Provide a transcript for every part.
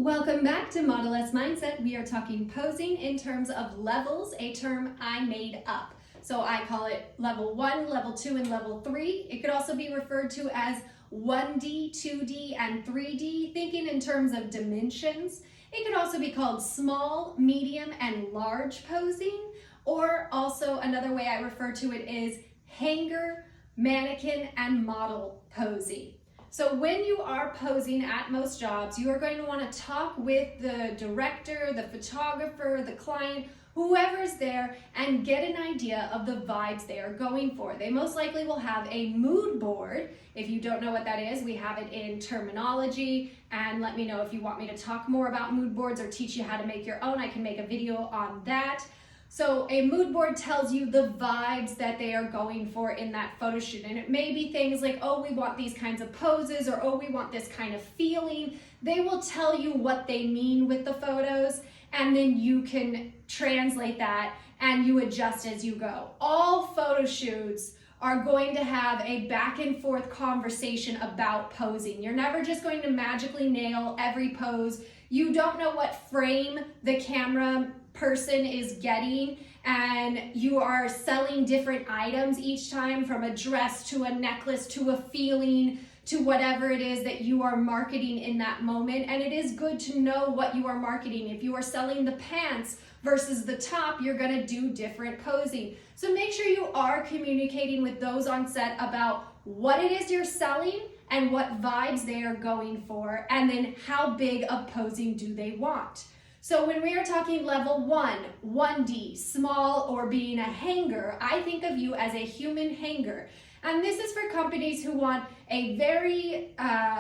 Welcome back to Model S Mindset. We are talking posing in terms of levels, a term I made up. So I call it level 1, level 2, and level 3. It could also be referred to as 1D, 2D, and 3D, thinking in terms of dimensions. It could also be called small, medium, and large posing, or also another way I refer to it is hanger, mannequin, and model posing. So when you are posing at most jobs, you are going to want to talk with the director, the photographer, the client, whoever's there, and get an idea of the vibes they are going for. They most likely will have a mood board. If you don't know what that is, we have it in terminology, and let me know if you want me to talk more about mood boards or teach you how to make your own. I can make a video on that. So a mood board tells you the vibes that they are going for in that photo shoot. And it may be things like, oh, we want these kinds of poses, or oh, we want this kind of feeling. They will tell you what they mean with the photos, and then you can translate that and you adjust as you go. All photo shoots are going to have a back and forth conversation about posing. You're never just going to magically nail every pose. You don't know what frame the camera person is getting, and you are selling different items each time, from a dress to a necklace to a feeling to whatever it is that you are marketing in that moment. And it is good to know what you are marketing. If you are selling the pants versus the top, you're going to do different posing. So make sure you are communicating with those on set about what it is you're selling and what vibes they are going for, and then how big of posing do they want. So when we are talking level 1, 1D, small, or being a hanger, I think of you as a human hanger. And this is for companies who want a very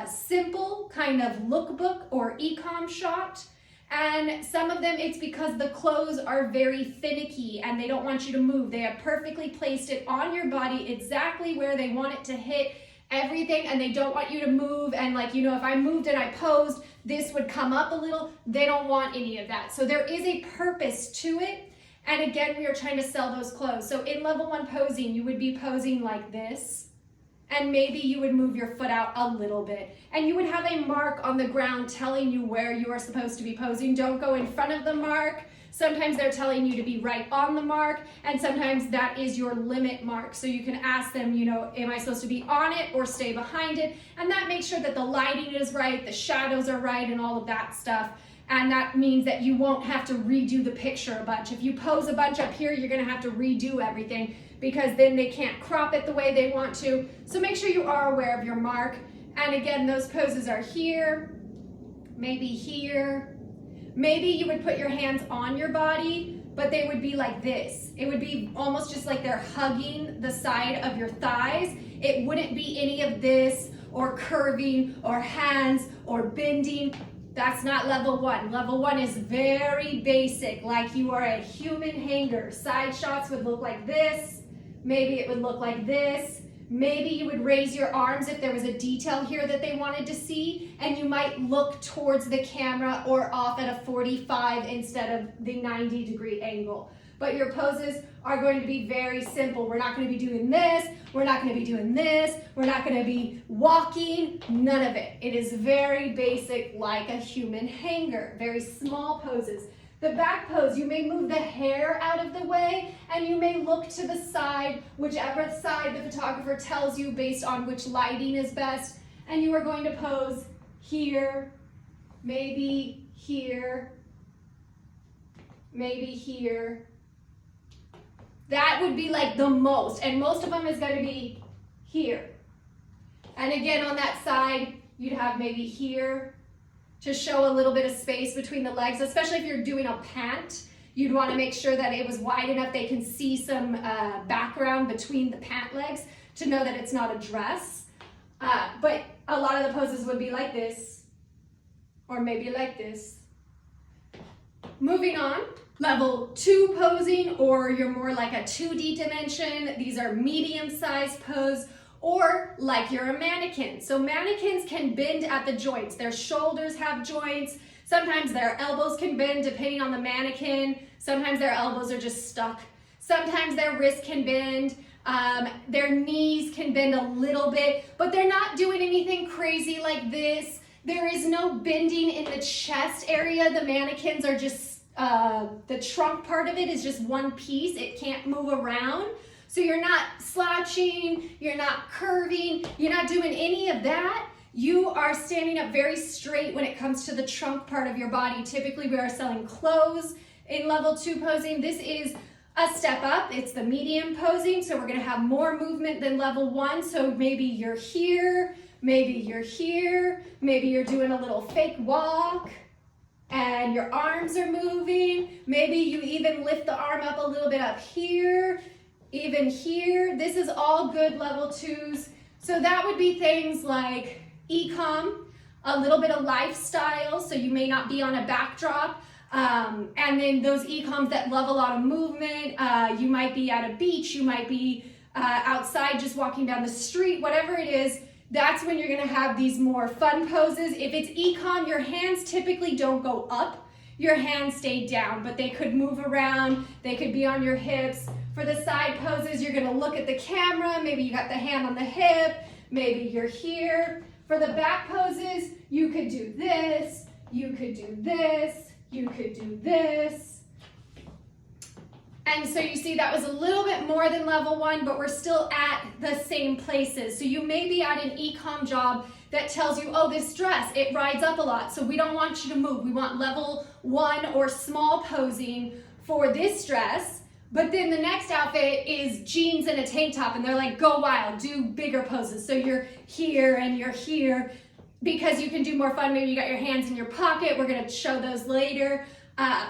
simple kind of lookbook or e-com shot. And some of them, it's because the clothes are very finicky and they don't want you to move. They have perfectly placed it on your body exactly where they want it to hit everything, and they don't want you to move. And like, if I moved and I posed, this would come up a little. They don't want any of that. So there is a purpose to it. And again, we are trying to sell those clothes. So in level 1 posing, you would be posing like this, and maybe you would move your foot out a little bit, and you would have a mark on the ground telling you where you are supposed to be posing. Don't go in front of the mark. Sometimes they're telling you to be right on the mark, and sometimes that is your limit mark. So you can ask them, am I supposed to be on it or stay behind it? And that makes sure that the lighting is right, the shadows are right, and all of that stuff. And that means that you won't have to redo the picture a bunch. If you pose a bunch up here, you're gonna have to redo everything, because then they can't crop it the way they want to. So make sure you are aware of your mark. And again, those poses are here, maybe here. Maybe you would put your hands on your body, but they would be like this. It would be almost just like they're hugging the side of your thighs. It wouldn't be any of this, or curving, or hands, or bending. That's not level 1. Level 1 is very basic, like you are a human hanger. Side shots would look like this. Maybe it would look like this. Maybe you would raise your arms if there was a detail here that they wanted to see, and you might look towards the camera or off at a 45 instead of the 90-degree angle. But your poses are going to be very simple. We're not going to be doing this. We're not going to be doing this. We're not going to be walking. None of it. It is very basic, like a human hanger. Very small poses. The back pose, you may move the hair out of the way, and you may look to the side, whichever side the photographer tells you based on which lighting is best. And you are going to pose here, maybe here, maybe here. That would be like the most, and most of them is going to be here. And again, on that side, you'd have maybe here, to show a little bit of space between the legs, especially if you're doing a pant. You'd want to make sure that it was wide enough they can see some background between the pant legs to know that it's not a dress. But a lot of the poses would be like this, or maybe like this. Moving on, level 2 posing, or you're more like a 2D dimension. These are medium-sized pose, or like you're a mannequin. So mannequins can bend at the joints. Their shoulders have joints. Sometimes their elbows can bend depending on the mannequin. Sometimes their elbows are just stuck. Sometimes their wrists can bend. Their knees can bend a little bit, but they're not doing anything crazy like this. There is no bending in the chest area. The mannequins are just, the trunk part of it is just one piece. It can't move around. So you're not slouching, you're not curving, you're not doing any of that. You are standing up very straight when it comes to the trunk part of your body. Typically we are selling clothes in level 2 posing. This is a step up. It's the medium posing. So we're gonna have more movement than level 1. So maybe you're here, maybe you're here, maybe you're doing a little fake walk and your arms are moving. Maybe you even lift the arm up a little bit up here, even here. This is all good level 2s. So that would be things like e-com, a little bit of lifestyle, so you may not be on a backdrop, and then those e-coms that love a lot of movement, you might be at a beach, you might be outside just walking down the street, whatever it is, that's when you're gonna have these more fun poses. If it's e-com, your hands typically don't go up, your hands stay down, but they could move around, they could be on your hips. For the side poses, you're gonna look at the camera, maybe you got the hand on the hip, maybe you're here. For the back poses, you could do this, you could do this, you could do this. And so you see that was a little bit more than level 1, but we're still at the same places. So you may be at an e-com job that tells you, oh, this dress, it rides up a lot, so we don't want you to move. We want level 1 or small posing for this dress. But then the next outfit is jeans and a tank top, and they're like, go wild, do bigger poses. So you're here and you're here because you can do more fun. Maybe you got your hands in your pocket. We're gonna show those later.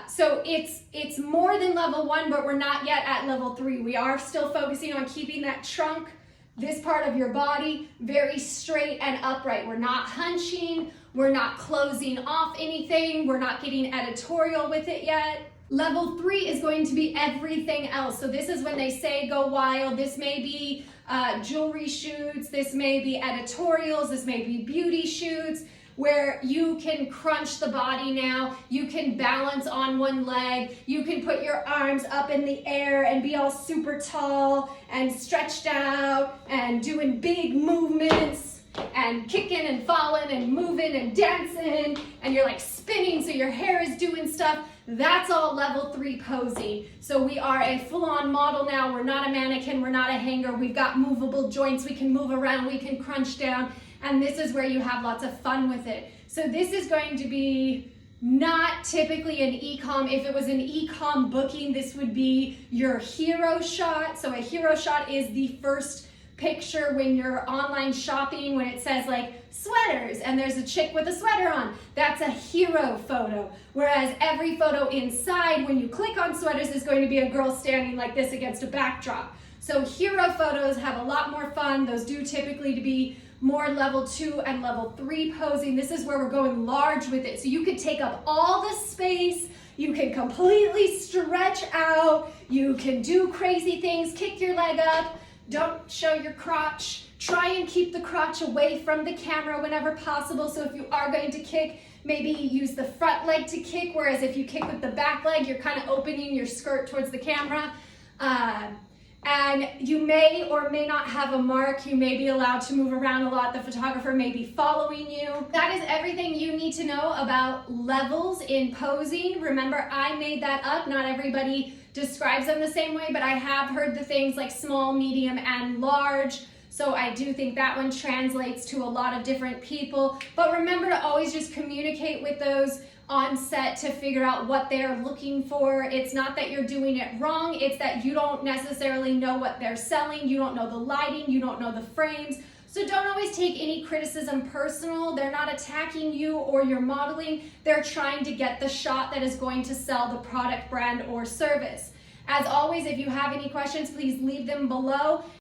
So it's more than level 1, but we're not yet at level 3. We are still focusing on keeping that trunk, this part of your body, very straight and upright. We're not hunching, we're not closing off anything, we're not getting editorial with it yet. Level 3 is going to be everything else. So this is when they say go wild. This may be jewelry shoots, this may be editorials, this may be beauty shoots, where you can crunch the body now, you can balance on one leg, you can put your arms up in the air and be all super tall and stretched out and doing big movements and kicking and falling and moving and dancing, and you're like spinning so your hair is doing stuff. That's all level 3 posing. So we are a full-on model now. We're not a mannequin, we're not a hanger. We've got movable joints, we can move around, we can crunch down, and this is where you have lots of fun with it. So this is going to be not typically an e-com. If it was an e-com booking, this would be your hero shot. So a hero shot is the first picture when you're online shopping, when it says like sweaters and there's a chick with a sweater on. That's a hero photo. Whereas every photo inside, when you click on sweaters, is going to be a girl standing like this against a backdrop. So hero photos have a lot more fun. Those do typically to be more level 2 and level 3 posing. This is where we're going large with it. So you could take up all the space, you can completely stretch out, you can do crazy things, kick your leg up, don't show your crotch. Try and keep the crotch away from the camera whenever possible. So if you are going to kick, maybe use the front leg to kick, whereas if you kick with the back leg, you're kind of opening your skirt towards the camera. And you may or may not have a mark. You may be allowed to move around a lot. The photographer may be following you. That is everything you need to know about levels in posing. Remember, I made that up. Not everybody describes them the same way, but I have heard the things like small, medium, and large. So I do think that one translates to a lot of different people. But remember to always just communicate with those on set to figure out what they're looking for. It's not that you're doing it wrong, it's that you don't necessarily know what they're selling, you don't know the lighting, you don't know the frames. So don't always take any criticism personal. They're not attacking you or your modeling, they're trying to get the shot that is going to sell the product, brand, or service. As always, if you have any questions, please leave them below.